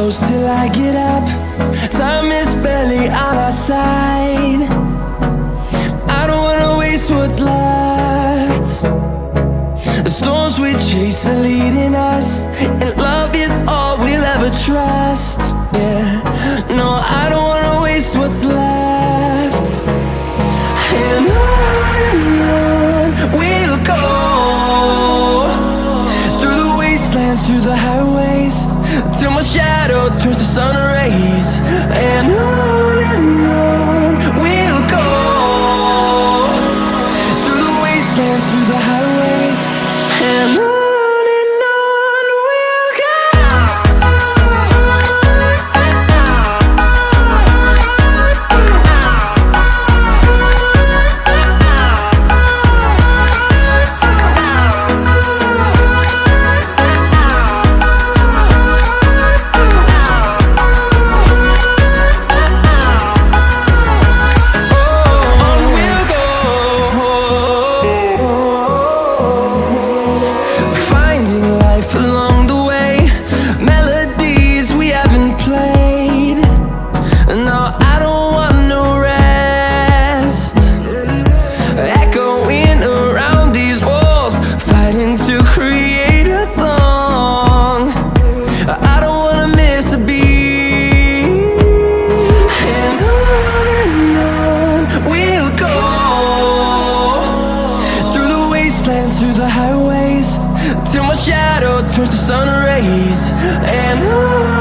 close till I get up. Time is barely on our side. I don't wanna waste what's left. The storms we chase are leading us, and love is all we'll ever trust. Yeah, no, I don't wanna waste what's left. And on we'll go, through the wastelands, through the highways, till my shadow turns to sun rays. And on we'll go, through the wastelands, through the highways, and on. Through the highways, till my shadow turns to sun rays. And on